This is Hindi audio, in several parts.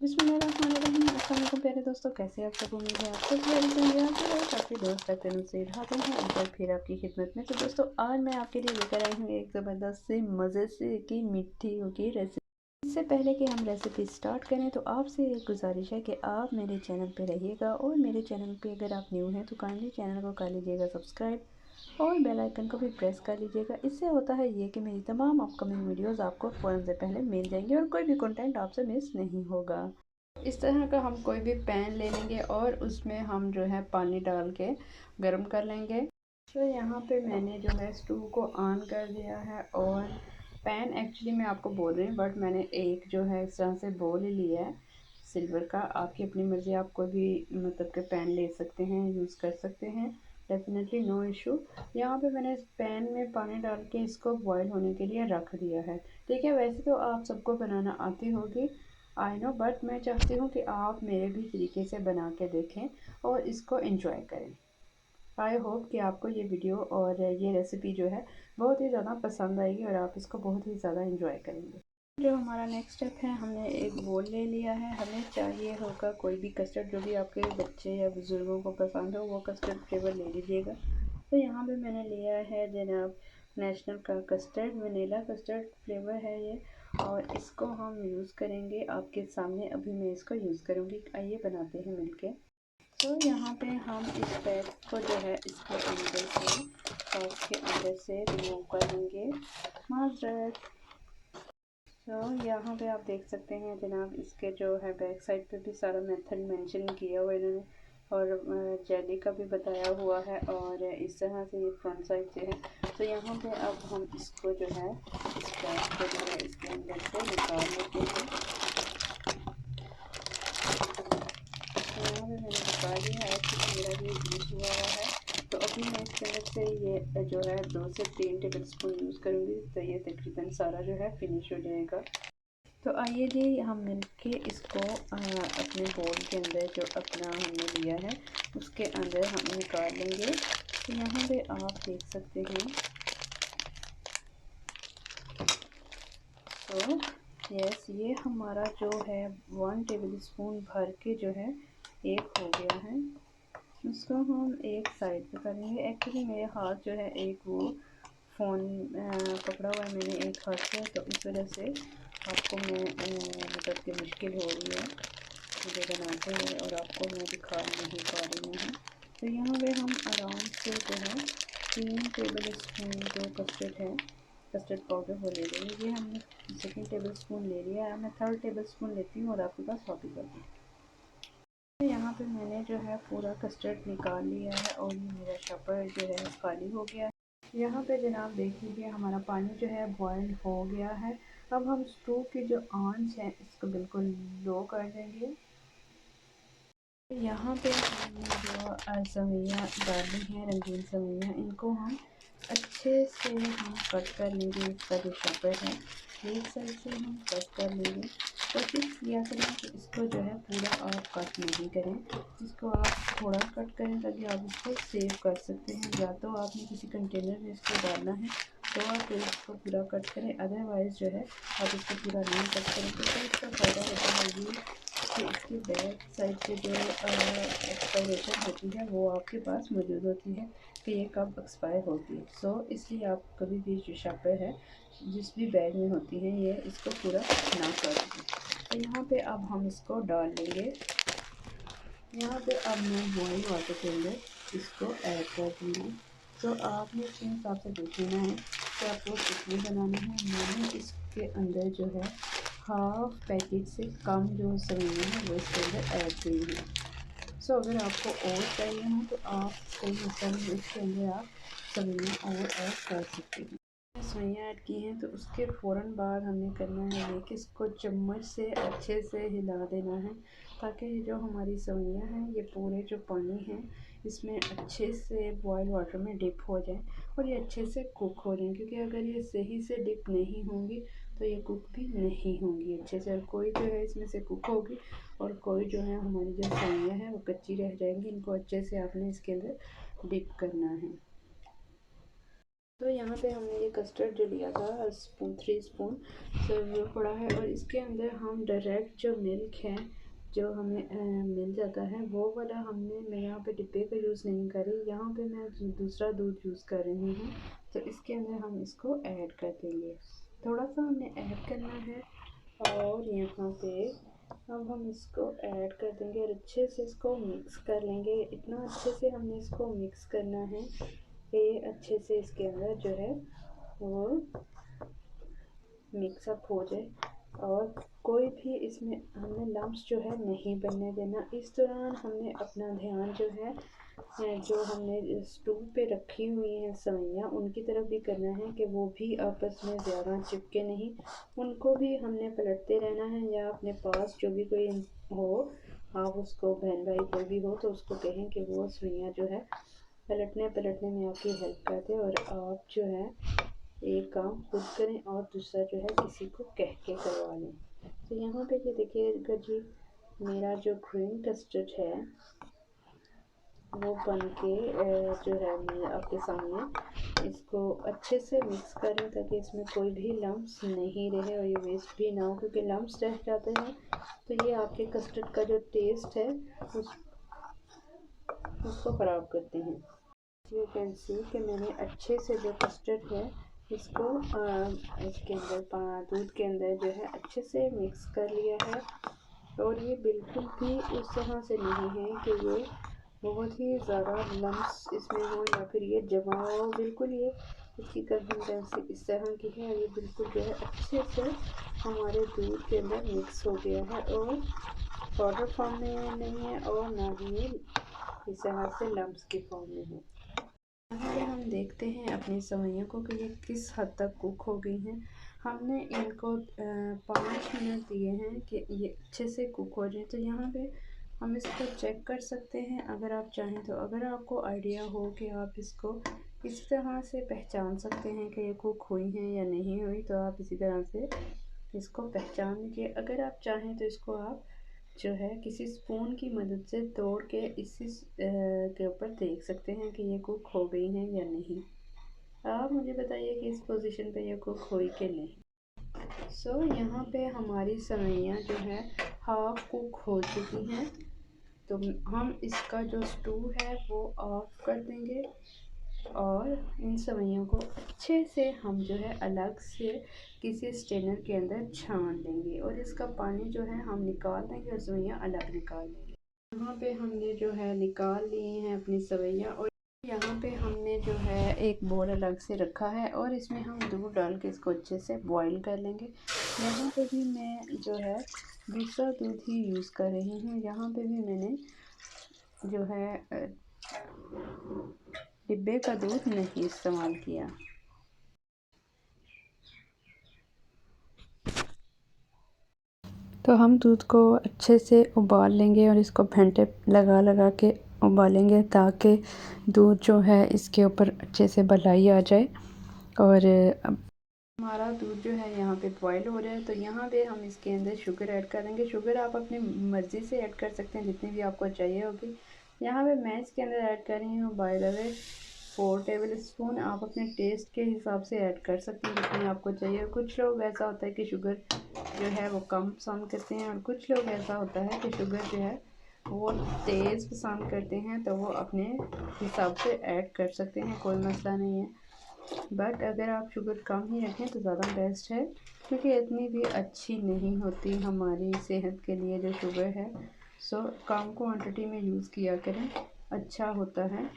बिस्मिल्लाहिर्रहमानिर्रहीम। अस्सलाम वालेकुम प्यारे दोस्तों, कैसे आप सब? उम्मीद है आप सब खैरियत से होंगे। आप काफ़ी दोस्त तक नुसीर हाजिर हैं एक बार फिर आपकी खिदमत में। तो दोस्तों, आज मैं आपके लिए लेकर आई हूँ एक ज़बरदस्त सी मज़े से की मिट्टी की रेसिपी। इससे पहले कि हम रेसिपी स्टार्ट करें तो आपसे एक गुजारिश है कि आप मेरे चैनल पर रहिएगा और मेरे चैनल पर अगर आप न्यू हैं तो काइंडली चैनल को कर लीजिएगा सब्सक्राइब और बेल आइकन को भी प्रेस कर लीजिएगा। इससे होता है ये कि मेरी तमाम अपकमिंग वीडियोस आपको फ़ौरन से पहले मिल जाएंगी और कोई भी कंटेंट आपसे मिस नहीं होगा। इस तरह का हम कोई भी पैन ले लेंगे और उसमें हम जो है पानी डाल के गर्म कर लेंगे। तो यहाँ पे मैंने जो है स्टोव को ऑन कर दिया है और पैन एक्चुअली मैं आपको बोल रही हूँ बट मैंने एक जो है इस तरह से बोल ही लिया है सिल्वर का। आपकी अपनी मर्ज़ी, आप कोई भी मतलब के पैन ले सकते हैं, यूज़ कर सकते हैं, डेफिनेटली नो इशू। यहाँ पे मैंने इस पैन में पानी डाल के इसको बॉयल होने के लिए रख दिया है। ठीक है, वैसे तो आप सबको बनाना आती होगी, आई नो, बट मैं चाहती हूँ कि आप मेरे भी तरीके से बना के देखें और इसको एंजॉय करें। आई होप कि आपको ये वीडियो और ये रेसिपी जो है बहुत ही ज़्यादा पसंद आएगी और आप इसको बहुत ही ज़्यादा एंजॉय करेंगे। जो हमारा नेक्स्ट स्टेप है, हमने एक बोल ले लिया है। हमें चाहिए होगा कोई भी कस्टर्ड, जो भी आपके बच्चे या बुज़ुर्गों को पसंद हो वो कस्टर्ड फ्लेवर ले लीजिएगा। तो यहाँ पे मैंने लिया है जनाब नेशनल का कस्टर्ड, वनीला कस्टर्ड फ्लेवर है ये, और इसको हम यूज़ करेंगे आपके सामने। अभी मैं इसको यूज़ करूँगी, आइए बनाते हैं मिलके। तो यहाँ पे हम इस पैक को जो है इसके अंदर से सॉस के अंदर से रिमूव कर देंगे। माजरत। तो यहाँ पे आप देख सकते हैं जनाब, इसके जो है बैक साइड पे भी सारा मेथड मेंशन किया हुआ है इन्होंने और जेली का भी बताया हुआ है और इस तरह से ये फ्रंट साइड से है। तो यहाँ पे अब हम इसको जो है इस पैक को जो है इसके अंदर से निकाल लेते हैं। तो यहाँ पे मैंने निकाल लिया है कि मेरा ये यूज़ हुआ है। तो अभी मैं इसके अंदर से ये जो है 2 से 3 टेबल स्पून यूज़ करूँगी, तो ये तकरीबन सारा जो है फिनिश हो जाएगा। तो आइए जी, हम मिलके इसको अपने बोल के अंदर जो अपना हमने लिया है उसके अंदर हम निकाल लेंगे। तो यहाँ पे आप देख सकते हैं। तो यस, ये हमारा जो है 1 टेबल स्पून भर के जो है एक हो गया है। उसको हम एक साइड पे करेंगे। एक्चुअली मेरे हाथ जो है एक वो फ़ोन पकड़ा हुआ है मैंने एक हाथ से, तो इस वजह से आपको मैं मतलब कि मुश्किल हो रही है मुझे बनाते हुए और आपको मैं दिखा नहीं पा रही हूँ। तो यहाँ पे हम आराम से जो है 3 टेबल स्पून जो कस्टर्ड है, कस्टर्ड पाउडर वो ले लेंगे। ये हमने 2 टेबल स्पून ले लिया है। मैं 3rd टेबल स्पून लेती हूँ और आपके पास कॉपी कर दूँ। यहाँ पे मैंने जो है पूरा कस्टर्ड निकाल लिया है और ये मेरा शपर जो है खाली हो गया है। यहाँ पे जनाब देख लीजिए हमारा पानी जो है बॉयल हो गया है। अब हम स्टोव की जो आंच है इसको बिल्कुल लो कर देंगे। यहाँ पे हमने जो सवैयाँ डाली हैं, रंगीन सवैयाँ, इनको हम अच्छे से हम कट कर लेंगे। इसका जो शपर है एक साइड से हम कट कर लेंगे। कोशिश किया करें कि इसको जो है पूरा आप कट नहीं करें, इसको आप थोड़ा कट करें ताकि आप इसको सेव कर सकते हैं। या तो आपने किसी कंटेनर में इसको डालना है तो आप इसको पूरा कट करें, अदरवाइज़ जो है आप इसको पूरा नहीं कट करेंगे तो इसका फ़ायदा होता है ये कि इसकी बैक साइड पे जो एक्सपायरेशन होती है वो आपके पास मौजूद होती है कि ये कब एक्सपायर होगी। सो इसलिए आप कभी भी जो शपर है जिस भी बैग में होती है ये इसको पूरा ना कर दें। तो यहाँ पे अब हम इसको डाल लेंगे। यहाँ पे अब मैं बॉइल वाटर के अंदर इसको ऐड कर दूँगी। तो आपने अपने हिसाब से देख लेना है कि आपको कितनी बनानी है। मैंने इसके अंदर जो है हाफ पैकेट से कम जो सवैयाँ हैं वो इसके अंदर ऐड की हैं। सो अगर आपको और चाहिए हो तो आप कोई मसला नहीं, इसके अंदर आप सवैयाँ और ऐड कर सकते हैं। सवैयाँ ऐड की हैं तो उसके फ़ौरन बाद हमने करना है ये कि इसको चम्मच से अच्छे से हिला देना है ताकि जो हमारी सवैयाँ हैं ये पूरे जो पानी है इसमें अच्छे से बॉयल वाटर में डिप हो जाए और ये अच्छे से कुक हो जाए। क्योंकि अगर ये सही से डिप नहीं होंगी तो ये कुक भी नहीं होंगी अच्छे से, और कोई जो है इसमें से कुक होगी और कोई जो है हमारी जो सवैयाँ हैं वो कच्ची रह जाएंगी। इनको अच्छे से आपने इसके अंदर डिप करना है। तो यहाँ पे हमने ये कस्टर्ड जो लिया था 3 स्पून सर्व पड़ा है, और इसके अंदर हम डायरेक्ट जो मिल्क है जो हमें मिल जाता है वो वाला मैं यहाँ पे डिब्बे का यूज़ नहीं कर रही, यहाँ पे मैं दूसरा दूध यूज़ कर रही हूँ। तो इसके अंदर हम इसको ऐड कर देंगे, थोड़ा सा हमने ऐड करना है, और यहाँ पे अब हम इसको ऐड कर देंगे और अच्छे से इसको मिक्स कर लेंगे। इतना अच्छे से हमने इसको मिक्स करना है कि अच्छे से इसके अंदर जो है वो मिक्सअप हो जाए, और कोई भी इसमें हमने लम्स जो है नहीं बनने देना। इस दौरान हमने अपना ध्यान जो है जो हमने स्टोव पे रखी हुई हैं सवैयाँ, उनकी तरफ भी करना है कि वो भी आपस में ज़्यादा चिपके नहीं, उनको भी हमने पलटते रहना है। या अपने पास जो भी कोई हो, आप उसको बहन भाई कोई भी हो तो उसको कहें कि वो सवैयाँ जो है पलटने में आपकी हेल्प कर दे, और आप जो है एक काम खुद करें और दूसरा जो है किसी को कह के करवा लें। तो यहाँ पे ये देखिएगा जी, मेरा जो ग्रीन कस्टर्ड है वो बन के जो है मैं आपके सामने इसको अच्छे से मिक्स करें ताकि इसमें कोई भी लम्स नहीं रहे और ये वेस्ट भी ना हो, क्योंकि लम्स रह जाते हैं तो ये आपके कस्टर्ड का जो टेस्ट है उसको ख़राब करते हैं। यू कैन सी कि मैंने अच्छे से जो कस्टर्ड है इसको इसके अंदर दूध के अंदर जो है अच्छे से मिक्स कर लिया है, और ये बिल्कुल भी उस तरह से नहीं है कि ये बहुत ही ज़्यादा लम्स इसमें हो या फिर ये जमा हो। बिल्कुल ये इसकी कंसिस्टेंसी इस तरह की है, ये बिल्कुल जो है अच्छे से हमारे दूध के अंदर मिक्स हो गया है, और पाउडर फॉर्म में नहीं है और ना ही ये इस तरह से लम्स की फॉर्म में है। यहाँ पे हम देखते हैं अपनी सवैयों को कि ये किस हद तक कुक हो गई हैं। हमने इनको 5 मिनट दिए हैं कि ये अच्छे से कुक हो जाए। तो यहाँ पे हम इसको चेक कर सकते हैं अगर आप चाहें तो। अगर आपको आइडिया हो कि आप इसको इसी तरह से पहचान सकते हैं कि ये कुक हुई हैं या नहीं हुई, तो आप इसी तरह से इसको पहचान लीजिए। अगर आप चाहें तो इसको आप जो है किसी स्पून की मदद से तोड़ के इसी के ऊपर देख सकते हैं कि ये कुक हो गई हैं या नहीं। आप मुझे बताइए कि इस पोजीशन पे ये कुक हुई कि नहीं। सो यहाँ पे हमारी सवैयाँ जो है हाफ कुक हो चुकी हैं, तो हम इसका जो स्टोव है वो ऑफ कर देंगे, और इन सवैयों को अच्छे से हम जो है अलग से किसी स्ट्रेनर के अंदर छान लेंगे, और इसका पानी जो है हम निकाल देंगे और सवैयाँ अलग निकाल लेंगे। यहाँ पे हमने जो है निकाल लिए हैं अपनी सवैयाँ, और यहाँ पे हमने जो है एक बोल अलग से रखा है, और इसमें हम दूध डाल के इसको अच्छे से बॉईल कर लेंगे। यहाँ पे भी मैं जो है दूसरा दूध ही यूज़ कर रही हूँ। यहाँ पे भी मैंने जो है डिब्बे का दूध नहीं इस्तेमाल किया। तो हम दूध को अच्छे से उबाल लेंगे और इसको घंटे लगा लगा के उबालेंगे ताकि दूध जो है इसके ऊपर अच्छे से मलाई आ जाए। और अब हमारा दूध जो है यहाँ पे बॉईल हो रहा है, तो यहाँ पे हम इसके अंदर शुगर ऐड करेंगे। शुगर आप अपनी मर्ज़ी से ऐड कर सकते हैं जितनी भी आपको चाहिए होगी। यहाँ पे मैं इसके अंदर ऐड कर रही हूँ by the way 4 table spoon. आप अपने टेस्ट के हिसाब से ऐड कर सकते हैं जितनी आपको चाहिए। कुछ लोग ऐसा होता है कि शुगर जो है वो कम पसंद करते हैं, और कुछ लोग ऐसा होता है कि शुगर जो है वो तेज़ पसंद करते हैं, तो वो अपने हिसाब से ऐड कर सकते हैं, कोई मसला नहीं है। बट अगर आप शुगर कम ही रखें तो ज़्यादा बेस्ट है, क्योंकि इतनी भी अच्छी नहीं होती हमारी सेहत के लिए जो शुगर है। सो कम क्वांटिटी में यूज़ किया करें, अच्छा होता है।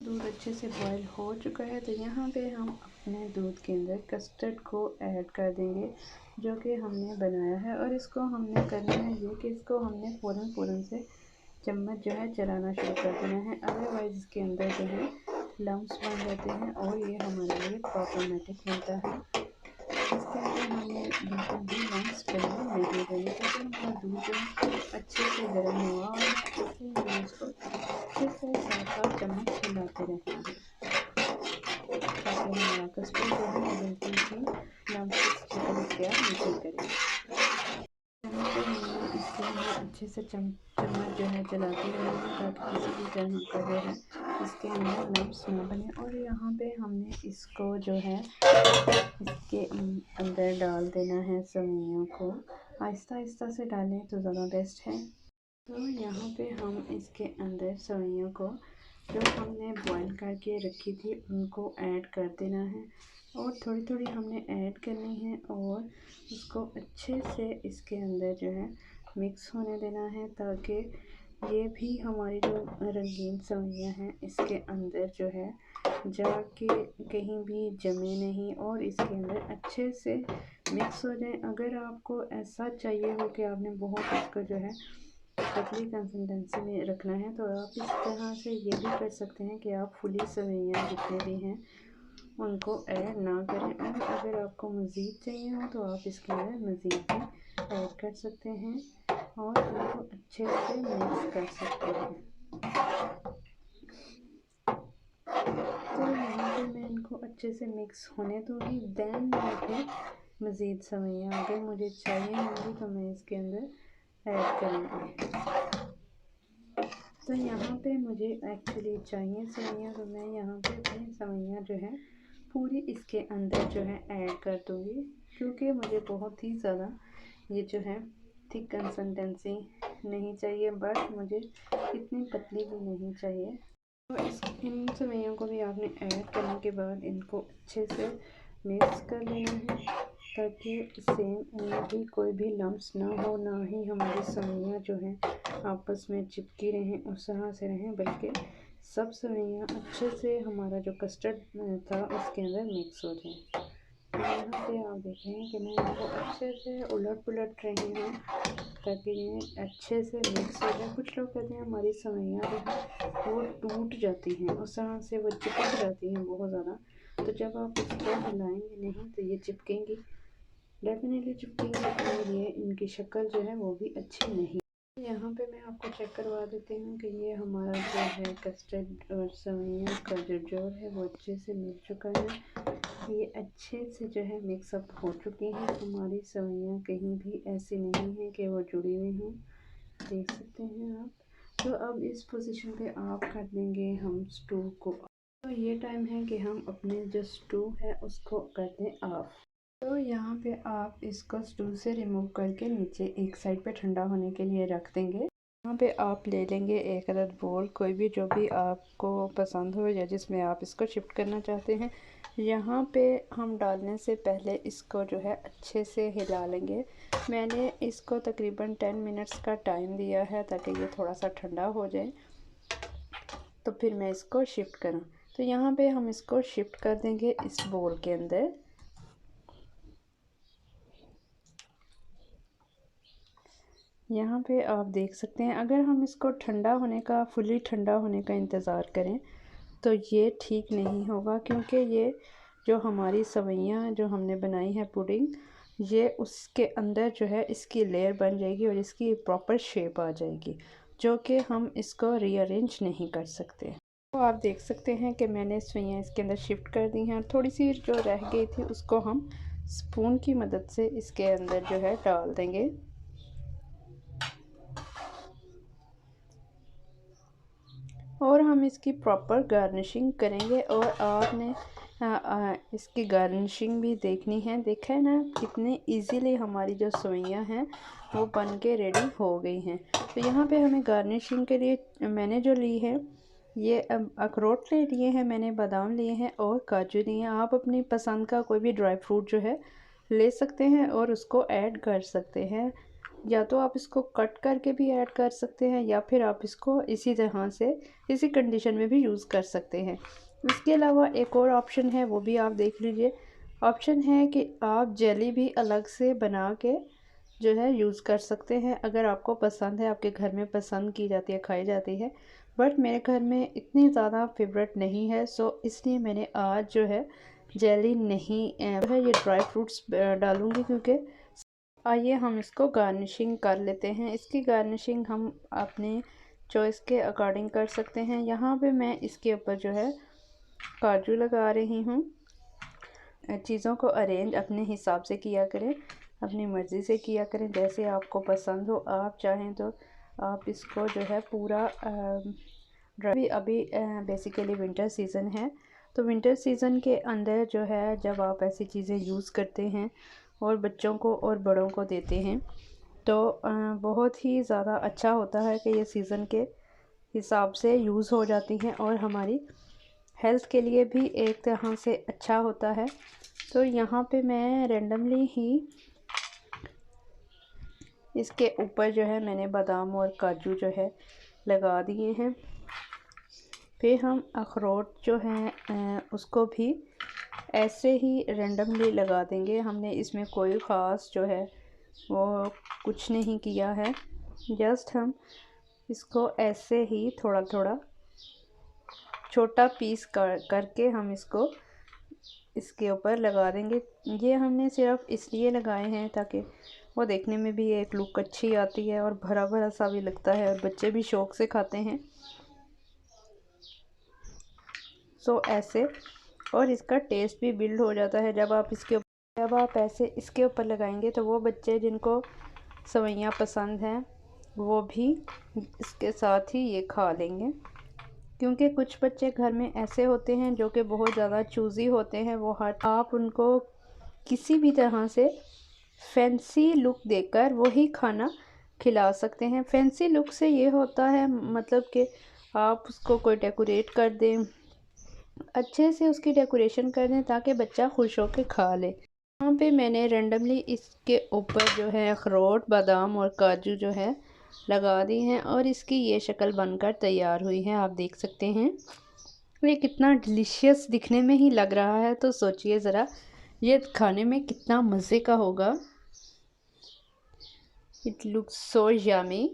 दूध अच्छे से बॉईल हो चुका है, तो यहाँ पे हम अपने दूध के अंदर कस्टर्ड को ऐड कर देंगे जो कि हमने बनाया है, और इसको हमने करना है ये कि इसको हमने फ़ौरन से चम्मच जो है चलाना शुरू कर देना है, अदरवाइज़ इसके अंदर जो है लम्स बन जाते हैं और ये हमारे लिए प्रॉब्लमेटिक बनता है। इसके अंदर हमें बिल्कुल भी लम्स बनने नहीं देने, क्योंकि हमारा दूध जो अच्छे से गर्म हुआ और इसलिए हमें इसको फिर से 7-8 चम्मच हिलाते रहना है ताकि हमारा कस्टर्ड जो है वो बिल्कुल भी लम्स चिकन तैयार नहीं करे। यहाँ पे हमने इसको अच्छे से चम्मच चम्मच जो है चलाती रहेंगे ताकि किसी भी तरह का जो है इसके अंदर लम्स ना बने। और यहाँ पे हमने इसको जो है इसके अंदर डाल देना है सेवइयों को। आहिस्ता आहिस्ता से डालें तो ज़्यादा बेस्ट है। तो यहाँ पे हम इसके अंदर सेवइयों को जो हमने बॉईल करके रखी थी उनको ऐड कर देना है और थोड़ी थोड़ी हमने ऐड करनी है और इसको अच्छे से इसके अंदर जो है मिक्स होने देना है ताकि ये भी हमारी जो रंगीन सेवइयाँ हैं इसके अंदर जो है जाके कहीं भी जमे नहीं और इसके अंदर अच्छे से मिक्स हो जाए। अगर आपको ऐसा चाहिए हो कि आपने बहुत इसको जो है पतली कंसिस्टेंसी में रखना है तो आप इस तरह से ये भी कर सकते हैं कि आप फुली सेवइयाँ जितने भी हैं उनको ऐड ना करें। और अगर आपको मज़ीद चाहिए हो तो आप इसके अंदर मज़ीद भी ऐड कर सकते हैं और इनको अच्छे से मिक्स कर सकते हैं। तो यहाँ पे मैं इनको अच्छे से मिक्स होने दूँगी, देन मैं फिर मज़ीद सेवइयाँ अगर मुझे चाहिए होंगी तो मैं इसके अंदर ऐड करूँगी। तो यहाँ पे मुझे एक्चुअली चाहिए सेवइयाँ तो मैं यहाँ पे अपनी सेवइयाँ जो है पूरी इसके अंदर जो है ऐड कर दूँगी क्योंकि मुझे बहुत ही ज़्यादा ये जो है थिक कंसिस्टेंसी नहीं चाहिए बट मुझे इतनी पतली भी नहीं चाहिए। तो इन सेवइयों को भी आपने ऐड करने के बाद इनको अच्छे से मिक्स कर लेना है ताकि सेम इनमें भी कोई भी लम्स ना हो, ना ही हमारी सेवइयाँ जो हैं आपस में चिपकी रहें उस तरह से रहें, बल्कि सब सेवइयाँ अच्छे से हमारा जो कस्टर्ड था उसके अंदर मिक्स हो जाए। यहाँ पे आप देख रहे हैं कि मैं इनको अच्छे से उलट पुलट रही हूँ ताकि ये अच्छे से मिक्स हो जाए। कुछ लोग कहते हैं हमारी सेवइयाँ जो है वो टूट जाती हैं, उस तरह से वो चिपक जाती हैं बहुत ज़्यादा। तो जब आप इसको हिलाएंगे नहीं तो ये चिपकेंगी, डेफिनेटली चिपकेंगी और ये इनकी शक्ल जो है वो भी अच्छी नहीं। यहाँ पे मैं आपको चेक करवा देती हूँ कि ये हमारा जो है कस्टर्ड और सेवइयों का जो जोड़ है वो अच्छे से मिल चुका है। ये अच्छे से जो है मिक्सअप हो चुकी हैं। हमारी सेवइयाँ कहीं भी ऐसी नहीं है कि वो जुड़ी हुई हों, देख सकते हैं आप। तो अब इस पोजीशन पे आप कर देंगे हम स्टू को। तो ये टाइम है कि हम अपने जो स्टू है उसको कर दें ऑफ। तो यहाँ पे आप इसको स्टू से रिमूव करके नीचे एक साइड पे ठंडा होने के लिए रख देंगे। यहाँ पे आप ले लेंगे एक अदद बोल, कोई भी जो भी आपको पसंद हो या जिसमें आप इसको शिफ्ट करना चाहते हैं। यहाँ पे हम डालने से पहले इसको जो है अच्छे से हिला लेंगे। मैंने इसको तकरीबन 10 मिनट्स का टाइम दिया है ताकि ये थोड़ा सा ठंडा हो जाए तो फिर मैं इसको शिफ्ट करूँ। तो यहाँ पे हम इसको शिफ्ट कर देंगे इस बोल के अंदर। यहाँ पे आप देख सकते हैं अगर हम इसको ठंडा होने का फुली ठंडा होने का इंतज़ार करें तो ये ठीक नहीं होगा क्योंकि ये जो हमारी सेवइयाँ जो हमने बनाई है पुडिंग, ये उसके अंदर जो है इसकी लेयर बन जाएगी और इसकी प्रॉपर शेप आ जाएगी जो कि हम इसको रीअरेंज नहीं कर सकते। तो आप देख सकते हैं कि मैंने सेवइयाँ इसके अंदर शिफ्ट कर दी हैं। थोड़ी सी जो रह गई थी उसको हम स्पून की मदद से इसके अंदर जो है डाल देंगे। और हम इसकी प्रॉपर गार्निशिंग करेंगे और आपने इसकी गार्निशिंग भी देखनी है। देखा है ना कितने इजीली हमारी जो सेवइयाँ हैं वो बन के रेडी हो गई हैं। तो यहाँ पे हमें गार्निशिंग के लिए मैंने जो ली है ये अखरोट ले लिए हैं, मैंने बादाम लिए हैं और काजू लिए हैं। आप अपनी पसंद का कोई भी ड्राई फ्रूट जो है ले सकते हैं और उसको ऐड कर सकते हैं, या तो आप इसको कट करके भी ऐड कर सकते हैं या फिर आप इसको इसी तरह से इसी कंडीशन में भी यूज़ कर सकते हैं। इसके अलावा एक और ऑप्शन है, वो भी आप देख लीजिए। ऑप्शन है कि आप जेली भी अलग से बना के जो है यूज़ कर सकते हैं अगर आपको पसंद है, आपके घर में पसंद की जाती है, खाई जाती है। बट मेरे घर में इतनी ज़्यादा फेवरेट नहीं है, सो इसलिए मैंने आज जो है जेली नहीं है ये ड्राई फ्रूट्स डालूँगी क्योंकि आइए हम इसको गार्निशिंग कर लेते हैं। इसकी गार्निशिंग हम अपने चॉइस के अकॉर्डिंग कर सकते हैं। यहाँ पे मैं इसके ऊपर जो है काजू लगा रही हूँ। चीज़ों को अरेंज अपने हिसाब से किया करें, अपनी मर्ज़ी से किया करें, जैसे आपको पसंद हो। आप चाहें तो आप इसको जो है पूरा अभी बेसिकली विंटर सीज़न है, तो विंटर सीज़न के अंदर जो है जब आप ऐसी चीज़ें यूज़ करते हैं और बच्चों को और बड़ों को देते हैं तो बहुत ही ज़्यादा अच्छा होता है कि ये सीज़न के हिसाब से यूज़ हो जाती हैं और हमारी हेल्थ के लिए भी एक तरह से अच्छा होता है। तो यहाँ पे मैं रेंडमली ही इसके ऊपर जो है मैंने बादाम और काजू जो है लगा दिए हैं। फिर हम अखरोट जो हैं उसको भी ऐसे ही रेंडमली लगा देंगे। हमने इसमें कोई ख़ास जो है वो कुछ नहीं किया है, जस्ट हम इसको ऐसे ही थोड़ा थोड़ा छोटा पीस करके हम इसको इसके ऊपर लगा देंगे। ये हमने सिर्फ इसलिए लगाए हैं ताकि वो देखने में भी एक लुक अच्छी आती है और भरा भरा सा भी लगता है और बच्चे भी शौक़ से खाते हैं। सो ऐसे, और इसका टेस्ट भी बिल्ड हो जाता है जब आप ऐसे इसके ऊपर लगाएंगे तो वो बच्चे जिनको सेवइयाँ पसंद हैं वो भी इसके साथ ही ये खा लेंगे। क्योंकि कुछ बच्चे घर में ऐसे होते हैं जो कि बहुत ज़्यादा चूज़ी होते हैं, वो आप उनको किसी भी तरह से फैंसी लुक देकर वही खाना खिला सकते हैं। फैंसी लुक से ये होता है मतलब कि आप उसको कोई डेकोरेट कर दें, अच्छे से उसकी डेकोरेशन कर दें ताकि बच्चा खुश होकर खा ले। यहाँ पे मैंने रेंडमली इसके ऊपर जो है अखरोट, बादाम और काजू जो है लगा दी हैं और इसकी ये शक्ल बनकर तैयार हुई है। आप देख सकते हैं ये कितना डिलीशियस दिखने में ही लग रहा है, तो सोचिए ज़रा ये खाने में कितना मज़े का होगा। It looks so yummy.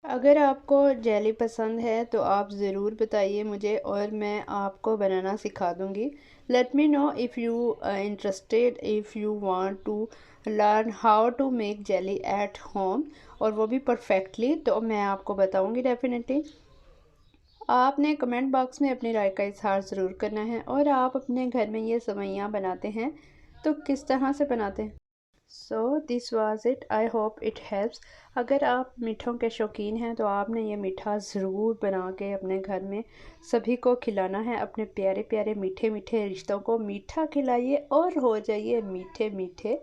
अगर आपको जेली पसंद है तो आप ज़रूर बताइए मुझे और मैं आपको बनाना सिखा दूँगी। Let me know if you interested, if you want to learn how to make jelly at home, और वो भी परफेक्टली, तो मैं आपको बताऊँगी डेफिनेटली। आपने कमेंट बॉक्स में अपनी राय का इजहार ज़रूर करना है। और आप अपने घर में ये सेवइयाँ बनाते हैं तो किस तरह से बनाते हैं। So this was it, I hope it helps. अगर आप मीठों के शौकीन हैं तो आपने ये मीठा ज़रूर बना के अपने घर में सभी को खिलाना है। अपने प्यारे प्यारे मीठे मीठे रिश्तों को मीठा खिलाइए और हो जाइए मीठे मीठे